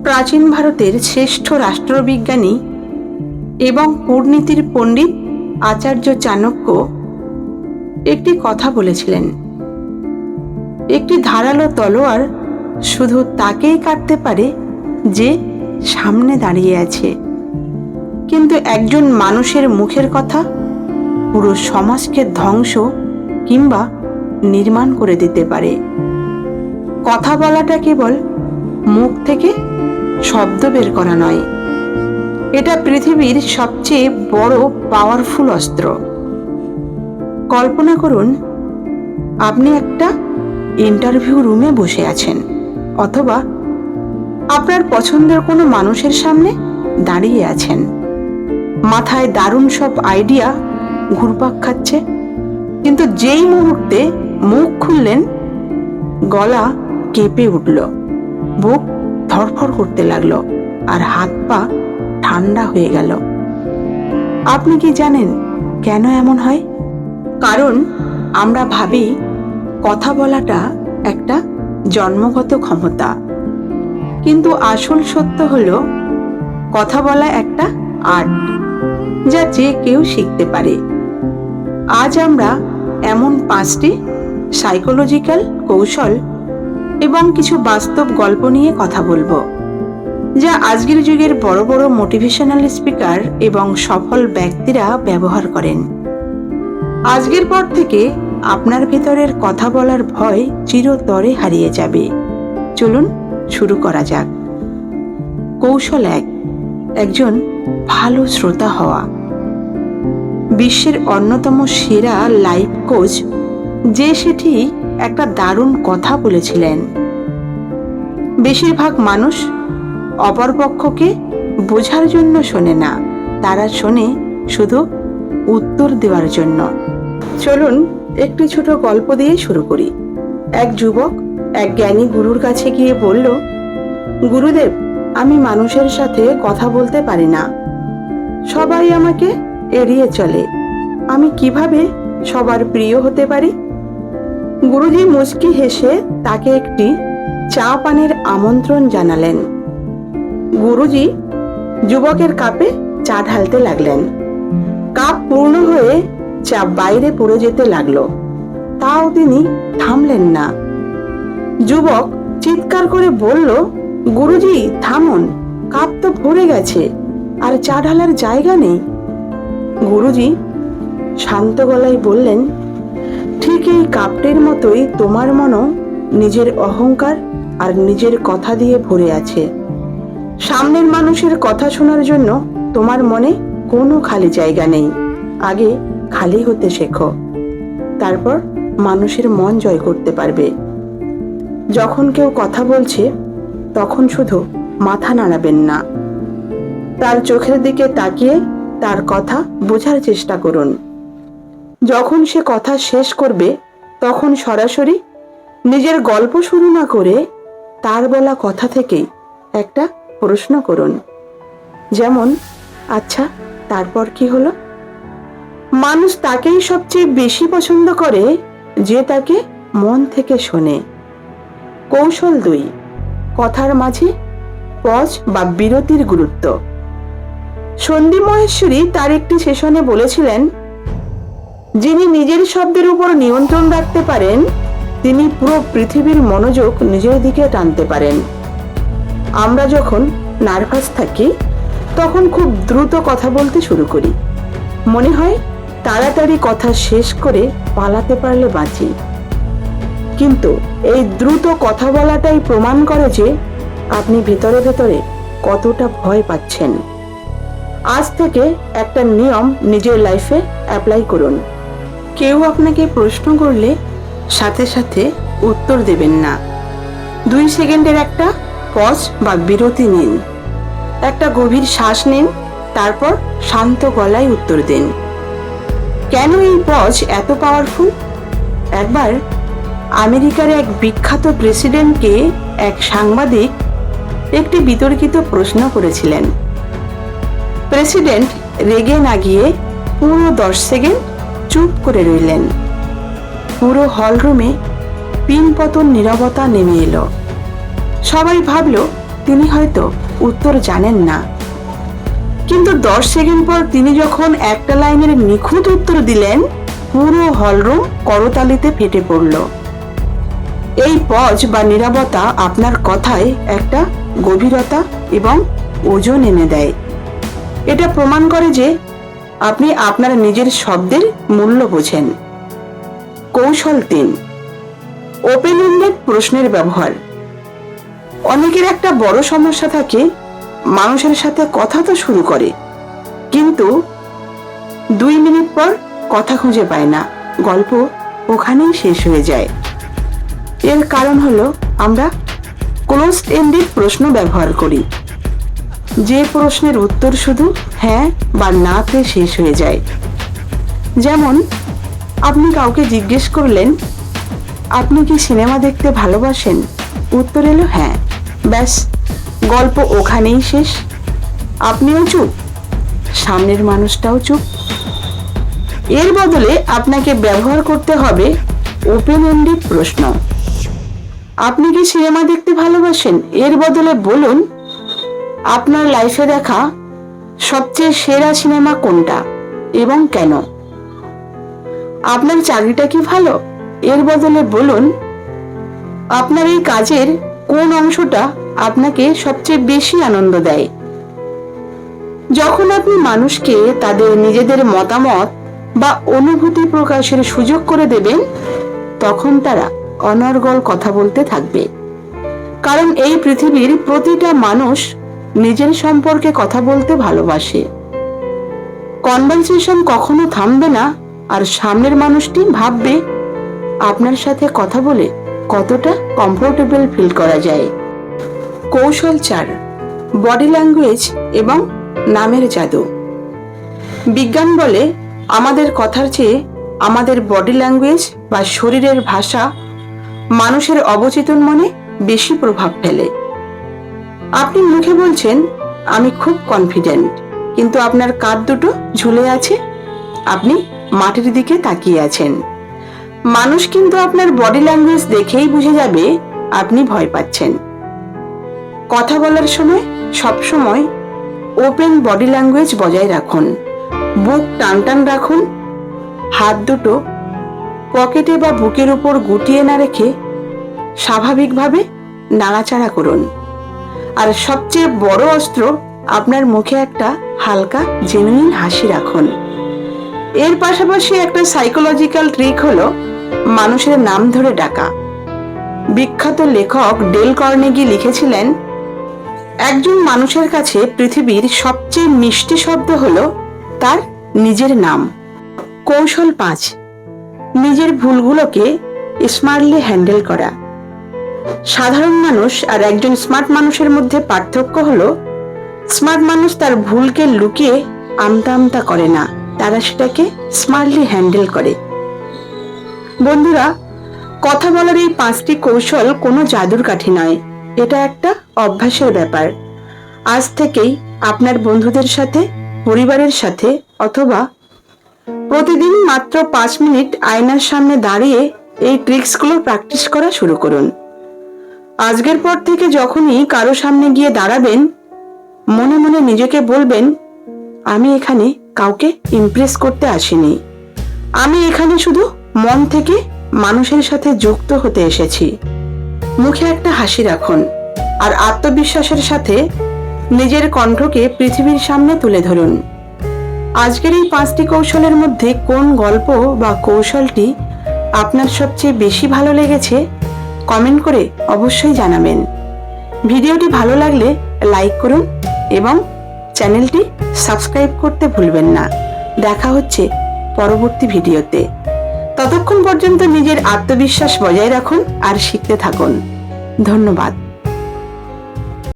প্রাচীন ভারতের শ্রেষ্ঠ রাষ্ট্রবিজ্ঞানী এবং কূটনীতির পণ্ডিত আচার্য চাণক্য একটি কথা বলেছিলেন, একটি ধারালো তলোয়ার শুধু তাকেই কাটতে পারে যে সামনে দাঁড়িয়ে আছে, কিন্তু একজন মানুষের মুখের কথা পুরো সমাজকে ধ্বংস কিংবা নির্মাণ করে দিতে পারে। কথা বলাটা কেবল মুখ থেকে শব্দ বের করা নয়, এটা পৃথিবীর সবচেয়ে বড় পাওয়ারফুল অস্ত্র। কল্পনা করুন, আপনি একটা ইন্টারভিউ রুমে বসে আছেন, অথবা আপনার পছন্দের কোনো মানুষের সামনে দাঁড়িয়ে আছেন। মাথায় দারুণ সব আইডিয়া ঘুরপাক খাচ্ছে, কিন্তু যেই মুহূর্তে মুখ খুললেন, গলা কেঁপে উঠল, বুক ধড়ফড় করতে লাগলো, আর হাত পা ঠান্ডা হয়ে গেল। আপনি কি জানেন কেন এমন হয়? কারণ আমরা ভাবি কথা বলাটা একটা জন্মগত ক্ষমতা, কিন্তু আসল সত্য হলো কথা বলা একটা আর্ট, যা যে কেউ শিখতে পারে। আজ আমরা এমন 5টি সাইকোলজিক্যাল কৌশল এবং কিছু বাস্তব গল্প নিয়ে কথা বলবো, যা আজকের যুগের বড় বড় মোটিভেশনাল স্পিকার এবং সফল ব্যক্তিরা ব্যবহার করেন। আজকের পর থেকে আপনার ভেতরের কথা বলার ভয় চিরতরে হারিয়ে যাবে। চলুন শুরু করা যাক। কৌশল 1, একজন ভালো শ্রোতা হওয়া। বিশ্বের অন্যতম সেরা লাইফ কোচ যে সেটি একটা দারুণ কথা বলেছিলেন, বেশিরভাগ মানুষ অপরপক্ষকে বোঝার জন্য শোনে না, তারা শোনে শুধু উত্তর দেওয়ার জন্য। চলুন একটি ছোট গল্প দিয়ে শুরু করি। এক যুবক এক জ্ঞানী গুরুর কাছে গিয়ে বলল, গুরুদেব, আমি মানুষের সাথে কথা বলতে পারি না, সবাই আমাকে এড়িয়ে চলে, আমি কিভাবে সবার প্রিয় হতে পারি? গুরুজি মুচকি হেসে তাকে একটি চা পানের আমন্ত্রণ জানালেন। গুরুজি যুবকের কাপে চা ঢালতে লাগলেন। কাপ পূর্ণ হয়ে চা বাইরে পড়ে যেতে লাগলো, তাও তিনি থামলেন না। যুবক চিৎকার করে বলল, গুরুজি থামুন, কাপ তো ভরে গেছে, আর চা ঢালার জায়গা নেই। গুরুজি শান্ত গলায় বললেন, ঠিক এই কাপটির মতোই তোমার মনও নিজের অহংকার আর নিজের কথা দিয়ে ভরে আছে। সামনের মানুষের কথা শোনার জন্য তোমার মনে কোনো খালি জায়গা নেই। আগে খালি হতে শেখো, তারপর মানুষের মন জয় করতে পারবে। যখন কেউ কথা বলছে তখন শুধু মাথা নাড়াবেন না, তার চোখের দিকে তাকিয়ে তার কথা বোঝার চেষ্টা করুন। যখন সে কথা শেষ করবে তখন সরাসরি নিজের গল্প শুরু না করে তার বলা কথা থেকেই একটা প্রশ্ন করুন, যেমন, আচ্ছা তারপর কি হলো? মানুষ তাকেই সবচেয়ে বেশি পছন্দ করে যে তাকে মন থেকে শোনে। কৌশল 2, কথার মাঝে পজ বা বিরতির গুরুত্ব। সন্দীপ মহেশ্বরী তার একটি সেশনে বলেছিলেন, যিনি নিজের শব্দের উপর নিয়ন্ত্রণ রাখতে পারেন তিনি পুরো পৃথিবীর মনোযোগ নিজের দিকে টানতে পারেন। আমরা যখন নার্ভাস থাকি তখন খুব দ্রুত কথা বলতে শুরু করি, মনে হয় তাড়াতাড়ি কথা শেষ করে পালাতে পারলে বাঁচি। কিন্তু এই দ্রুত কথা বলাটাই প্রমাণ করে যে আপনি ভেতরে ভেতরে কতটা ভয় পাচ্ছেন। আজ থেকে একটা নিয়ম নিজের লাইফে অ্যাপ্লাই করুন। কেউ আপনাকে প্রশ্ন করলে সাথে সাথে উত্তর দেবেন না। 2 সেকেন্ডের একটা পজ বা বিরতি নিন, একটা গভীর শ্বাস নিন, তারপর শান্ত গলায় উত্তর দিন। কেন এই পজ এত পাওয়ারফুল? একবার আমেরিকার এক বিখ্যাত প্রেসিডেন্টকে এক সাংবাদিক একটি বিতর্কিত প্রশ্ন করেছিলেন। প্রেসিডেন্ট রেগে না গিয়ে পুরো 10 সেকেন্ড চুপ করে রইলেন। পুরো হলরুমে পিনপতন নীরবতা নেমে এলো। সবাই ভাবল তিনি হয়তো উত্তর জানেন না, কিন্তু 10 সেকেন্ড পর তিনি যখন একটা লাইনের নিখুঁত উত্তর দিলেন, পুরো হলরুম করতালিতে ফেটে পড়ল। এই পজ বা নীরবতা আপনার কথায় একটা গভীরতা এবং ওজন এনে দেয়। এটা প্রমাণ করে যে আপনি আপনার নিজের শব্দের মূল্য বোঝেন। কৌশল 3, ওপেন এন্ডেড প্রশ্নের ব্যবহার। অনেকের একটা বড় সমস্যা থাকে, মানুষের সাথে কথা তো শুরু করে, কিন্তু 2 মিনিট পর কথা খুঁজে পায় না, গল্প ওখানেই শেষ হয়ে যায়। এর কারণ হলো আমরা ক্লোজ এন্ডেড প্রশ্ন ব্যবহার করি, যে প্রশ্নের উত্তর শুধু হ্যাঁ বা নাতে শেষ হয়ে যায়। যেমন আপনি কাউকে জিজ্ঞেস করলেন, আপনি কি সিনেমা দেখতে ভালোবাসেন? উত্তর এলো হ্যাঁ, ব্যাস, গল্প ওখানেই শেষ। আপনিও চুপ, সামনের মানুষটাও চুপ। এর বদলে আপনাকে ব্যবহার করতে হবে ওপেন এন্ডেড প্রশ্ন। আপনি কি সিনেমা দেখতে ভালোবাসেন? এর বদলে বলুন, আপনার লাইফে দেখা সবচেয়ে সেরা সিনেমা কোনটা এবং কেন? আপনার চাকরিটা কি ভালো? এর বদলে বলুন, আপনার এই কাজের কোন অংশটা আপনাকে সবচেয়ে বেশি আনন্দ দেয়? যখন আপনি মানুষকে তাদের নিজেদের মতামত বা অনুভূতি প্রকাশের সুযোগ করে দেবেন, তখন তারা অনর্গল কথা বলতে থাকবে। কারণ এই পৃথিবীর প্রতিটা মানুষ নিজের সম্পর্কে কথা বলতে ভালোবাসে। কনভারসেশন কখনো থামবে না, আর সামনের মানুষটি ভাববে আপনার সাথে কথা বলে কতটা কমফোর্টেবল ফিল করা যায়। কৌশল 4, বডি ল্যাঙ্গুয়েজ এবং নামের জাদু। বিজ্ঞান বলে আমাদের কথার চেয়ে আমাদের বডি ল্যাঙ্গুয়েজ বা শরীরের ভাষা মানুষের অবচেতন মনে বেশি প্রভাব ফেলে। আপনি মুখে বলছেন আমি খুব কনফিডেন্ট, কিন্তু আপনার কাঁধ দুটো ঝুলে আছে, আপনি মাটির দিকে তাকিয়ে আছেন। মানুষ কিন্তু আপনার বডি ল্যাঙ্গুয়েজ দেখেই বুঝে যাবে আপনি ভয় পাচ্ছেন। কথা বলার সময় সবসময় ওপেন বডি ল্যাঙ্গুয়েজ বজায় রাখুন। বুক টান টান রাখুন, হাত দুটো পকেটে বা বুকের উপর গুটিয়ে না রেখে স্বাভাবিকভাবে নাড়াচাড়া করুন। আর সবচেয়ে বড় অস্ত্র, আপনার মুখে একটা হালকা জেনুইন হাসি রাখুন। এর পাশাপাশি একটা সাইকোলজিক্যাল ট্রিক হলো মানুষের নাম ধরে ডাকা। বিখ্যাত লেখক ডেল কার্নেগি লিখেছিলেন, একজন মানুষের কাছে পৃথিবীর সবচেয়ে মিষ্টি শব্দ হলো তার নিজের নাম। কৌশল 5, নিজের ভুলগুলোকে স্মার্টলি হ্যান্ডেল করা। সাধারণ মানুষ আর একজন স্মার্ট মানুষের মধ্যে পার্থক্য হলো, স্মার্ট মানুষ তার ভুলকে লুকিয়ে আমতা আমতা করে না, তারা সেটাকে স্মার্টলি হ্যান্ডেল করে। বন্ধুরা, কথা বলার এই 5টি কৌশল কোনো জাদুর কাঠি নয়, এটা একটা অভ্যাসের ব্যাপার। আজ থেকেই আপনার বন্ধুদের সাথে, পরিবারের সাথে অথবা প্রতিদিন মাত্র 5 মিনিট আয়নার সামনে দাঁড়িয়ে এই ট্রিক্সগুলো প্র্যাকটিস করা শুরু করুন। আজকের পর থেকে যখনই কারো সামনে গিয়ে দাঁড়াবেন, মনে মনে নিজেকে বলবেন, আমি এখানে কাউকে ইমপ্রেস করতে আসিনি, আমি এখানে শুধু মন থেকে মানুষের সাথে যুক্ত হতে এসেছি। মুখে একটা হাসি রাখুন আর আত্মবিশ্বাসের সাথে নিজের কণ্ঠকে পৃথিবীর সামনে তুলে ধরুন। আজকের এই 5টি কৌশলের মধ্যে কোন গল্প বা কৌশলটি আপনার সবচেয়ে বেশি ভালো লেগেছে কমেন্ট করে অবশ্যই জানাবেন। ভিডিওটি ভালো লাগলে লাইক করুন এবং চ্যানেলটি সাবস্ক্রাইব করতে ভুলবেন না। দেখা হচ্ছে পরবর্তী ভিডিওতে। ততক্ষণ পর্যন্ত নিজের আত্মবিশ্বাস বজায় রাখুন আর শিখতে থাকুন। ধন্যবাদ।